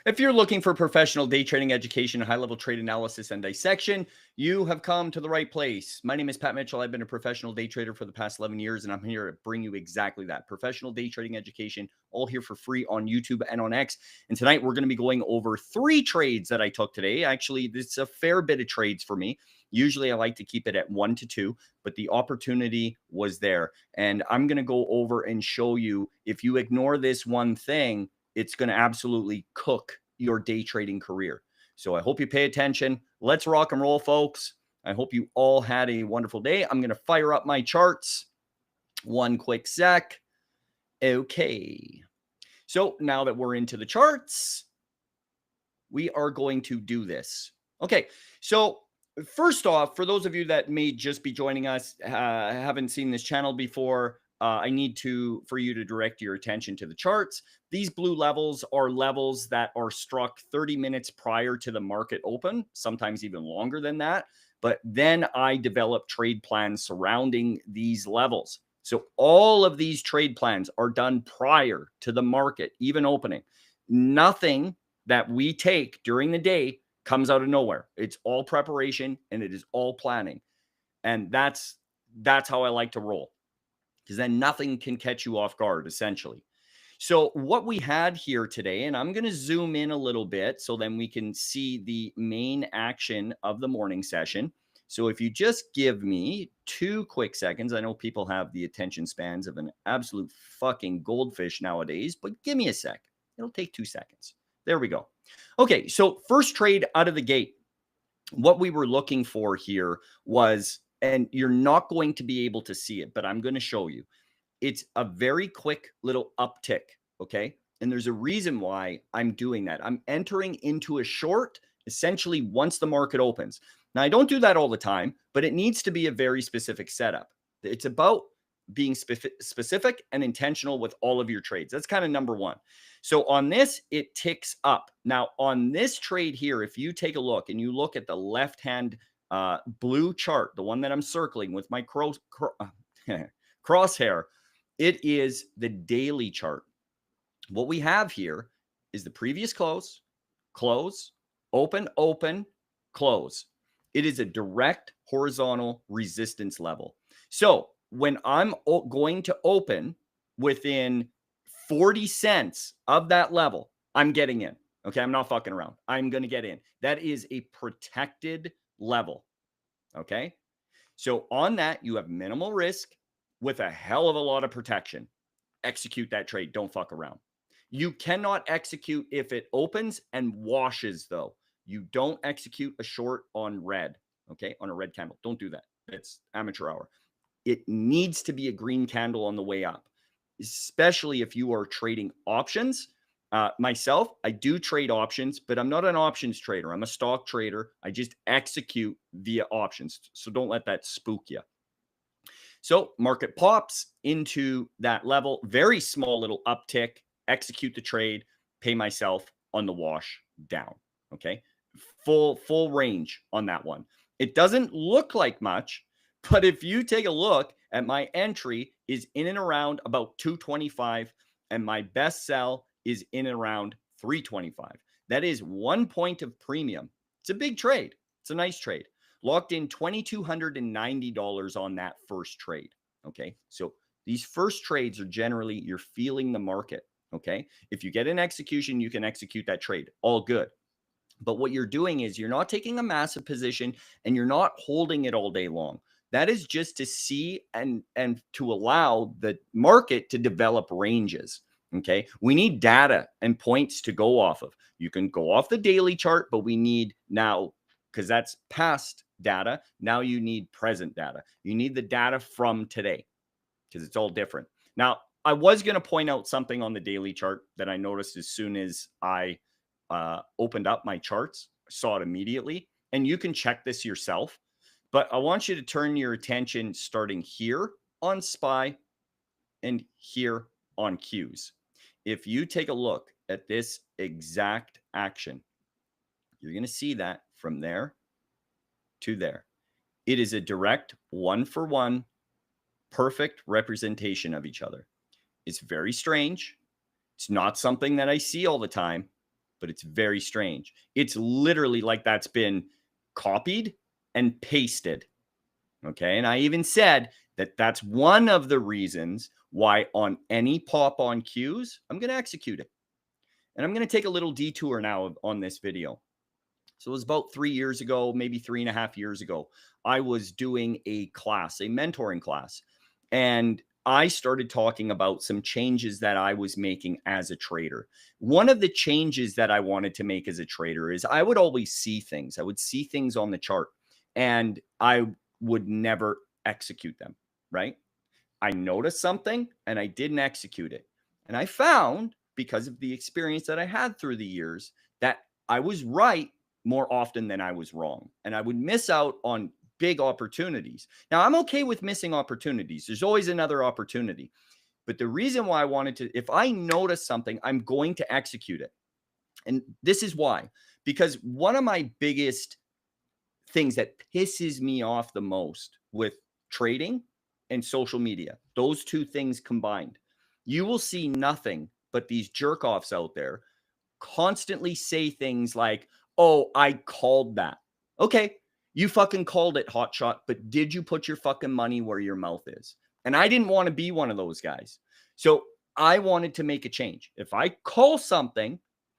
If you're looking for professional day trading education, high-level trade analysis, and dissection, you have come to the right place. My name is Pat Mitchell. I've been a professional day trader for the past 11 years, and I'm here to bring you exactly that. Professional day trading education, all here for free on YouTube and on X. And tonight, we're going to be going over 3 trades that I took today. Actually, it's a fair bit of trades for me. Usually, I like to keep it at 1 to 2, but the opportunity was there. And I'm going to go over and show you, if you ignore this one thing, it's going to absolutely cook your day trading career. So I hope you pay attention. Let's rock and roll, folks. I hope you all had a wonderful day. I'm going to fire up my charts. One quick sec. Okay. So now that we're into the charts, we are going to do this. Okay. So first off, for those of you that may just be joining us, haven't seen this channel before, I need for you to direct your attention to the charts. These blue levels are levels that are struck 30 minutes prior to the market open, sometimes even longer than that. But then I develop trade plans surrounding these levels. So all of these trade plans are done prior to the market even opening. Nothing that we take during the day comes out of nowhere. It's all preparation and it is all planning. And that's how I like to roll, because then nothing can catch you off guard, essentially. So what we had here today, and I'm going to zoom in a little bit so then we can see the main action of the morning session. So if you just give me 2 quick seconds, I know people have the attention spans of an absolute fucking goldfish nowadays, but give me a sec. It'll take 2 seconds. There we go. Okay, so first trade out of the gate. What we were looking for here was, and you're not going to be able to see it, but I'm going to show you. It's a very quick little uptick, okay? And there's a reason why I'm doing that. I'm entering into a short, essentially, once the market opens. Now, I don't do that all the time, but it needs to be a very specific setup. It's about being specific and intentional with all of your trades. That's kind of number one. So on this, it ticks up. Now, on this trade here, if you take a look and you look at the left-hand blue chart, the one that I'm circling with my crosshair, it is the daily chart. What we have here is the previous close, close, open, open, close. It is a direct horizontal resistance level. So when I'm going to open within 40 cents of that level, I'm getting in. Okay, I'm not fucking around. I'm going to get in. That is a protected level. Okay, so on that, you have minimal risk with a hell of a lot of protection. Execute that trade. Don't fuck around. You cannot execute if it opens and washes, though. You don't execute a short on red, okay, on a red candle. Don't do that. It's amateur hour. It needs to be a green candle on the way up, especially if you are trading options. Myself, I do trade options, but I'm not an options trader. I'm a stock trader. I just execute via options. So don't let that spook you. So market pops into that level, very small little uptick, execute the trade, pay myself on the wash down. Okay. Full range on that one. It doesn't look like much, but if you take a look at my entry is in and around about 225 and my best sell is in and around 325. That is 1 point of premium. It's a big trade. It's a nice trade. Locked in $2,290 on that first trade. Okay. So these first trades are generally, you're feeling the market. Okay. If you get an execution, you can execute that trade. All good. But what you're doing is you're not taking a massive position and you're not holding it all day long. That is just to see and to allow the market to develop ranges. Okay. We need data and points to go off of. You can go off the daily chart, but we need now, because that's past data. Now you need present data. You need the data from today because it's all different. Now, I was going to point out something on the daily chart that I noticed as soon as I opened up my charts, saw it immediately. And you can check this yourself. But I want you to turn your attention starting here on SPY and here on Qs. If you take a look at this exact action, you're going to see that from there to there. It is a direct 1-for-1 perfect representation of each other. It's very strange. It's not something that I see all the time, but it's very strange. It's literally like that's been copied and pasted. Okay. And I even said that that's one of the reasons why on any pop on cues, I'm going to execute it. And I'm going to take a little detour now on this video. So it was about 3 years ago, maybe 3.5 years ago. I was doing a class, a mentoring class, and I started talking about some changes that I was making as a trader. One of the changes that I wanted to make as a trader is I would always see things. I would see things on the chart and I would never execute them, right? I noticed something and I didn't execute it. And I found, because of the experience that I had through the years, that I was right more often than I was wrong. And I would miss out on big opportunities. Now, I'm okay with missing opportunities. There's always another opportunity. But the reason why I wanted to, if I notice something, I'm going to execute it. And this is why. Because one of my biggest things that pisses me off the most with trading and social media, those two things combined, you will see nothing but these jerk offs out there constantly say things like, oh, I called that. Okay, you fucking called it, hotshot, but did you put your fucking money where your mouth is? And I didn't want to be one of those guys. So I wanted to make a change. If I call something,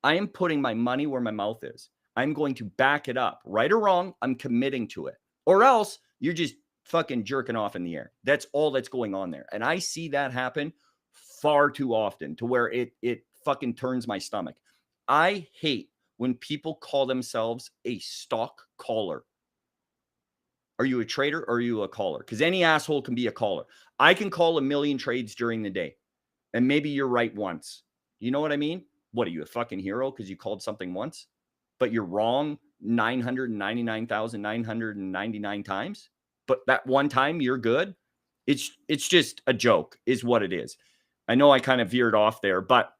I am putting my money where my mouth is. I'm going to back it up. Right or wrong, I'm committing to it. Or else you're just fucking jerking off in the air. That's all that's going on there. And I see that happen far too often to where it fucking turns my stomach. I hate when people call themselves a stock caller. Are you a trader or are you a caller? Because any asshole can be a caller. I can call a million trades during the day, and maybe you're right once. You know what I mean? What are you, a fucking hero because you called something once, but you're wrong 999,999 times? But that one time you're good? It's just a joke, is what it is. I know I kind of veered off there, but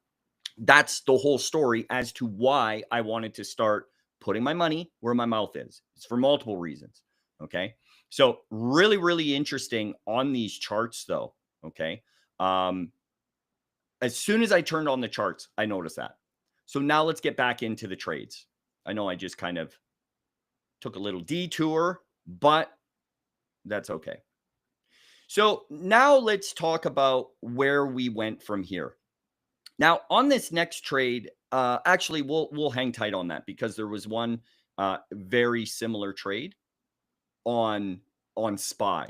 that's the whole story as to why I wanted to start putting my money where my mouth is. It's for multiple reasons. Okay. So really, really interesting on these charts though. Okay. As soon as I turned on the charts, I noticed that. So now let's get back into the trades. I know I just kind of took a little detour, but that's okay. So now let's talk about where we went from here. Now, on this next trade, actually, we'll hang tight on that because there was one very similar trade on SPY.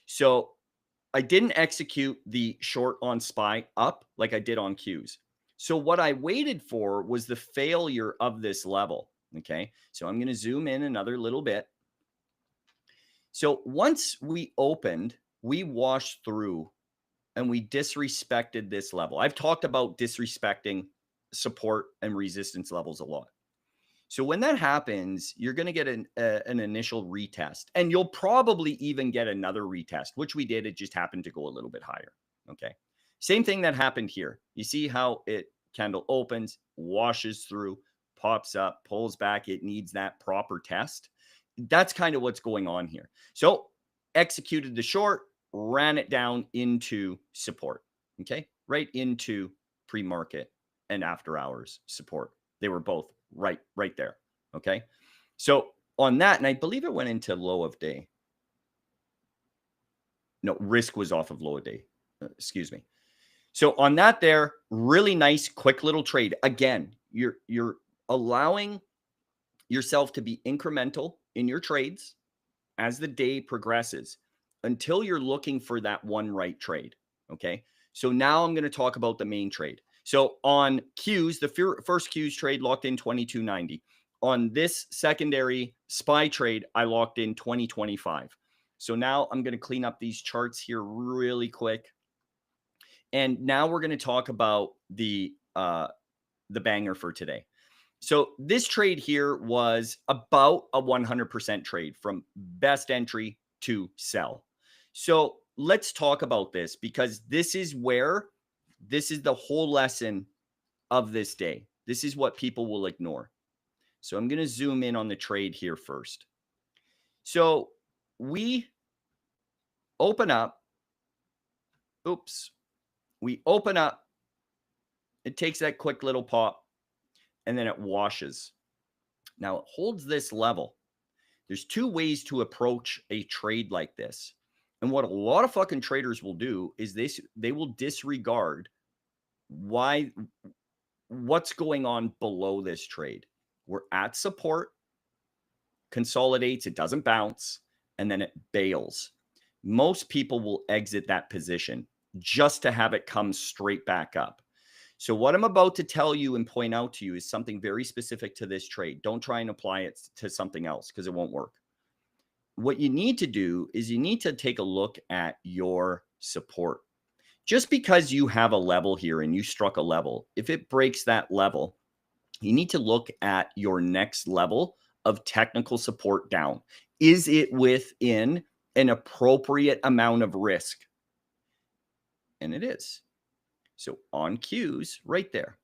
So I didn't execute the short on SPY up like I did on Qs. So what I waited for was the failure of this level. Okay, so I'm going to zoom in another little bit. So once we opened, we washed through and we disrespected this level. I've talked about disrespecting support and resistance levels a lot. So when that happens, you're going to get an initial retest, and you'll probably even get another retest, which we did. It just happened to go a little bit higher. Okay. Same thing that happened here. You see how it candle opens, washes through, pops up, pulls back. It needs that proper test. That's kind of what's going on here. So executed the short, ran it down into support. Okay. Right into pre-market and after hours support. They were both right there. Okay. So on that, and I believe it went into low of day. No, risk was off of low of day. Excuse me. So on that there, really nice, quick little trade. Again, you're allowing yourself to be incremental in your trades as the day progresses until you're looking for that one right trade. Okay. So now I'm going to talk about the main trade. So on Qs, the first Qs trade locked in 22.90. On this secondary SPY trade, I locked in 20.25. So now I'm going to clean up these charts here really quick. And now we're going to talk about the banger for today. So this trade here was about a 100% trade from best entry to sell. So let's talk about this because this is the whole lesson of this day. This is what people will ignore. So I'm going to zoom in on the trade here first. So we open up. Oops. We open up. It takes that quick little pop. and then it washes. Now it holds this level. There's two ways to approach a trade like this. And what a lot of fucking traders will do is they will disregard what's going on below this trade. We're at support, consolidates, it doesn't bounce, and then it bails. Most people will exit that position just to have it come straight back up. So what I'm about to tell you and point out to you is something very specific to this trade. Don't try and apply it to something else because it won't work. What you need to do is you need to take a look at your support. Just because you have a level here and you struck a level, if it breaks that level, you need to look at your next level of technical support down. Is it within an appropriate amount of risk? And it is. So on Qs, right there.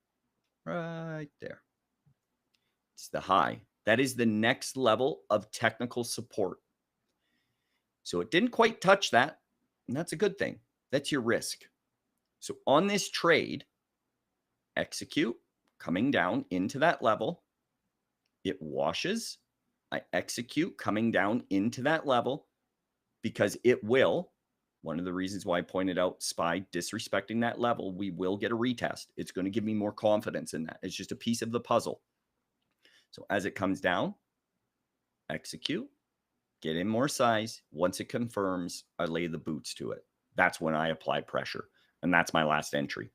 It's the high. That is the next level of technical support. So it didn't quite touch that, and that's a good thing. That's your risk. So on this trade, execute, coming down into that level. It washes. I execute, coming down into that level because it will. One of the reasons why I pointed out SPY disrespecting that level, we will get a retest. It's going to give me more confidence in that. It's just a piece of the puzzle. So as it comes down, execute, get in more size. Once it confirms, I lay the boots to it. That's when I apply pressure. And that's my last entry.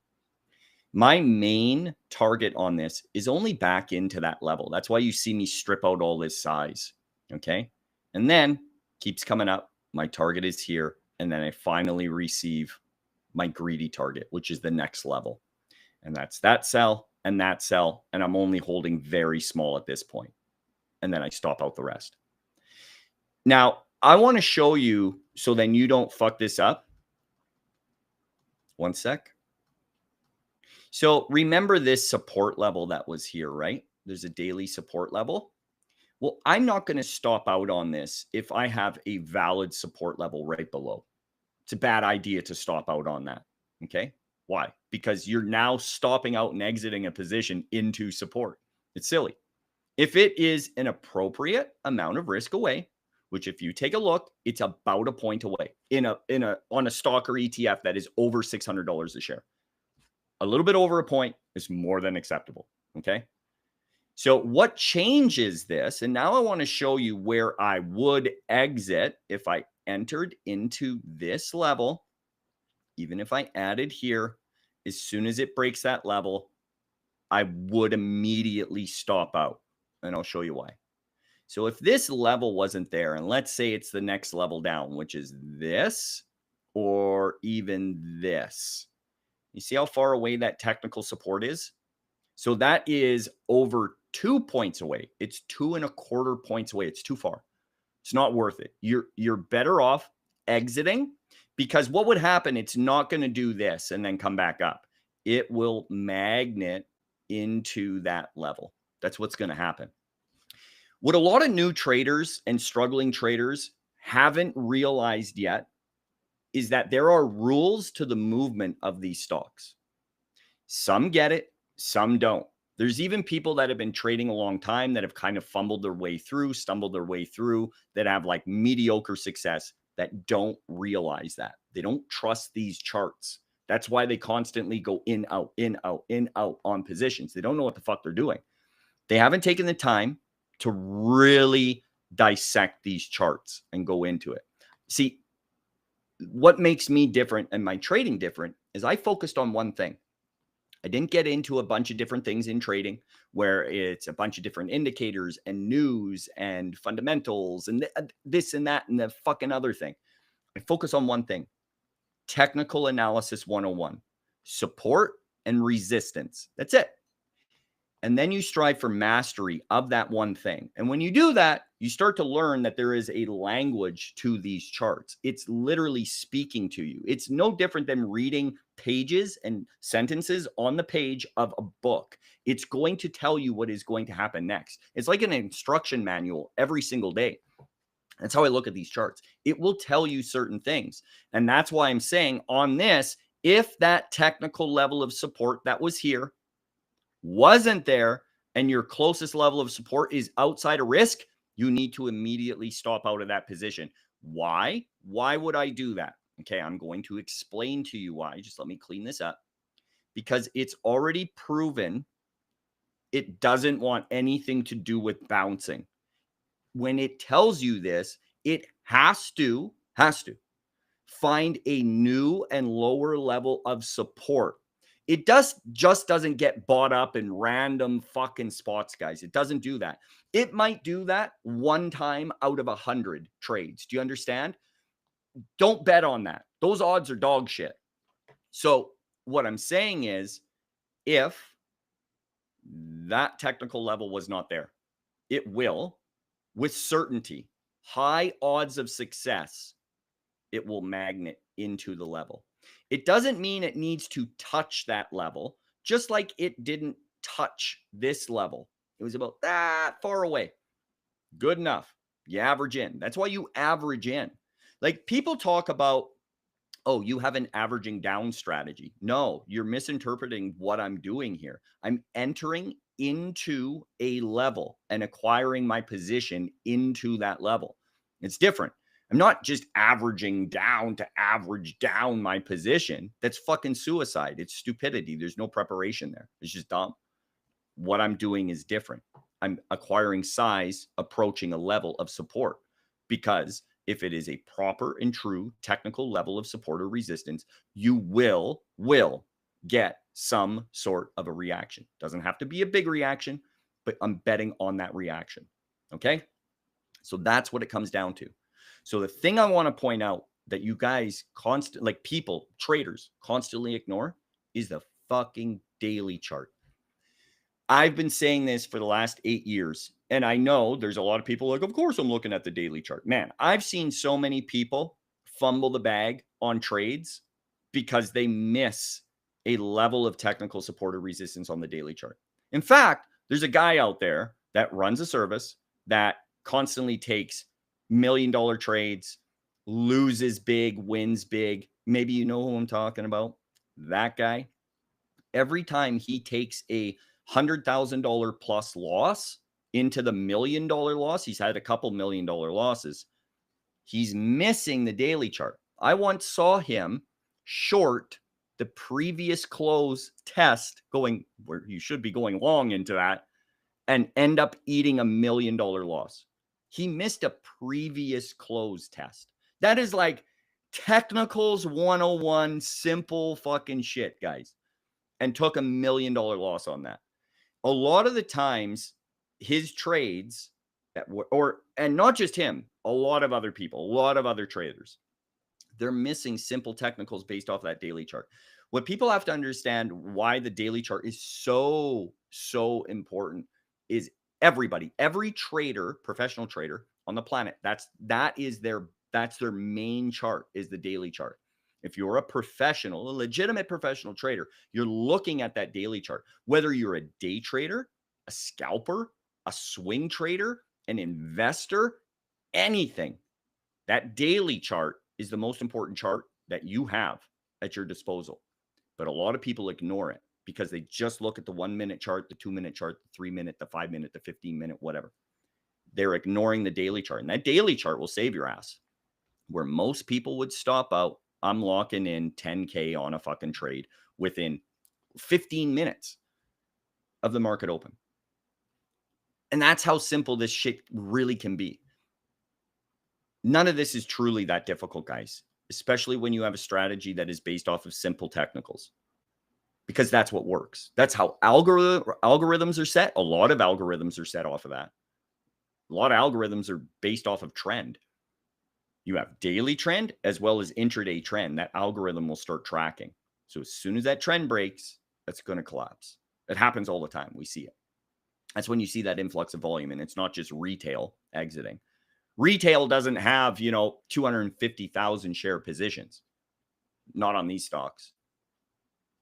My main target on this is only back into that level. That's why you see me strip out all this size. Okay. And then keeps coming up. My target is here. And then I finally receive my greedy target, which is the next level. And that's that sell and that sell. And I'm only holding very small at this point. And then I stop out the rest. Now, I want to show you so then you don't fuck this up. One sec. So remember this support level that was here, right? There's a daily support level. Well, I'm not going to stop out on this if I have a valid support level right below. It's a bad idea to stop out on that. Okay. Why? Because you're now stopping out and exiting a position into support. It's silly. If it is an appropriate amount of risk away, which if you take a look, it's about a point away on a stock or ETF that is over $600 a share. A little bit over a point is more than acceptable. Okay. So what changes this? And now I want to show you where I would exit if I entered into this level. Even if I added here, as soon as it breaks that level, I would immediately stop out. And I'll show you why. So if this level wasn't there, and let's say it's the next level down, which is this or even this. You see how far away that technical support is? So that is over 2 points away. It's 2.25 points away. It's too far. It's not worth it. You're better off exiting because what would happen? It's not going to do this and then come back up. It will magnet into that level. That's what's going to happen. What a lot of new traders and struggling traders haven't realized yet is that there are rules to the movement of these stocks. Some get it, some don't. There's even people that have been trading a long time that have kind of fumbled their way through, stumbled their way through, that have like mediocre success that don't realize that. They don't trust these charts. That's why they constantly go in, out, in, out, in, out on positions. They don't know what the fuck they're doing. They haven't taken the time to really dissect these charts and go into it. See, what makes me different and my trading different is I focused on one thing. I didn't get into a bunch of different things in trading where it's a bunch of different indicators and news and fundamentals and this and that and the fucking other thing. I focus on one thing. Technical analysis 101. Support and resistance. That's it. And then you strive for mastery of that one thing. And when you do that, you start to learn that there is a language to these charts. It's literally speaking to you. It's no different than reading pages and sentences on the page of a book. It's going to tell you what is going to happen next. It's like an instruction manual every single day. That's how I look at these charts. It will tell you certain things. And that's why I'm saying on this, if that technical level of support that was here wasn't there, and your closest level of support is outside of risk, you need to immediately stop out of that position. Why? Why would I do that? Okay, I'm going to explain to you why. Just let me clean this up. Because it's already proven it doesn't want anything to do with bouncing. When it tells you this, it has to find a new and lower level of support. It just doesn't get bought up in random fucking spots, guys. It doesn't do that. It might do that one time out of 100 trades. Do you understand? Don't bet on that. Those odds are dog shit. So what I'm saying is, if that technical level was not there, it will, with certainty, high odds of success, it will magnet into the level. It doesn't mean it needs to touch that level, just like it didn't touch this level. It was about that far away. Good enough. You average in. That's why you average in. Like, people talk about, oh, you have an averaging down strategy. No, you're misinterpreting what I'm doing here. I'm entering into a level and acquiring my position into that level. It's different. I'm not just averaging down to average down my position. That's fucking suicide. It's stupidity. There's no preparation there. It's just dumb. What I'm doing is different. I'm acquiring size, approaching a level of support, because if it is a proper and true technical level of support or resistance, you will get some sort of a reaction. Doesn't have to be a big reaction, but I'm betting on that reaction. Okay. So that's what it comes down to. So the thing I want to point out that you guys like people, traders, constantly ignore is the fucking daily chart. I've been saying this for the last 8 years, and I know there's a lot of people like, of course I'm looking at the daily chart. Man, I've seen so many people fumble the bag on trades because they miss a level of technical support or resistance on the daily chart. In fact, there's a guy out there that runs a service that constantly takes $1 million trades, loses big, wins big. Maybe you know who I'm talking about. That guy. Every time he takes a $100,000 plus loss into the $1 million loss, he's had a couple $1 million losses. He's missing the daily chart. I once saw him short the previous close test, going where you should be going long into that, and end up eating a $1 million loss. He missed a previous close test. That is like technicals 101, simple fucking shit, guys, and took $1 million loss on that. A lot of the times, his trades that were, and not just him, a lot of other people, a lot of other traders, they're missing simple technicals based off that daily chart. What people have to understand, why the daily chart is so important, is everybody, every trader, professional trader on the planet, that's their main chart, is the daily chart. If you're a professional, a legitimate professional trader, you're looking at that daily chart. Whether you're a day trader, a scalper, a swing trader, an investor, anything, that daily chart is the most important chart that you have at your disposal. But a lot of people ignore it because they just look at the 1 minute chart, the 2 minute chart, the 3 minute, the 5 minute, the 15 minute, whatever. They're ignoring the daily chart. And that daily chart will save your ass. Where most people would stop out, I'm locking in 10K on a fucking trade within 15 minutes of the market open. And that's how simple this shit really can be. None of this is truly that difficult, guys, especially when you have a strategy that is based off of simple technicals, because that's what works. That's how algorithms are set. A lot of algorithms are set off of that. A lot of algorithms are based off of trend. You have daily trend as well as intraday trend. That algorithm will start tracking. So as soon as that trend breaks, that's going to collapse. It happens all the time. We see it. That's when you see that influx of volume. And it's not just retail exiting. Retail doesn't have, 250,000 share positions. Not on these stocks.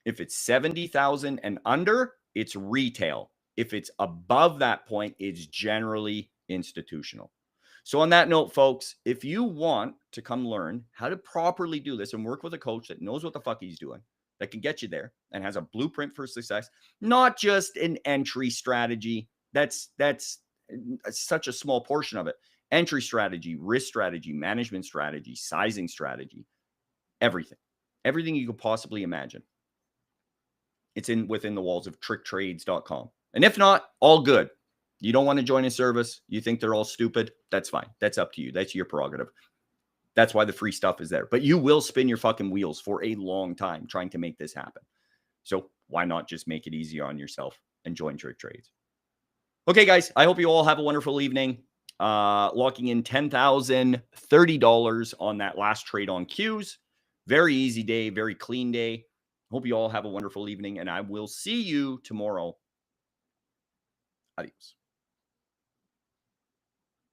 If it's 70,000 and under, it's retail. If it's above that point, it's generally institutional. So on that note, folks, if you want to come learn how to properly do this and work with a coach that knows what the fuck he's doing, that can get you there, and has a blueprint for success, not just an entry strategy. That's such a small portion of it. Entry strategy, risk strategy, management strategy, sizing strategy, everything you could possibly imagine. It's within the walls of tricktrades.com. And if not, all good. You don't want to join a service, you think they're all stupid, that's fine. That's up to you. That's your prerogative. That's why the free stuff is there. But you will spin your fucking wheels for a long time trying to make this happen. So why not just make it easy on yourself and join Trick Trades? Okay, guys, I hope you all have a wonderful evening. Locking in $10,030 on that last trade on Qs. Very easy day, very clean day. Hope you all have a wonderful evening, and I will see you tomorrow. Adios.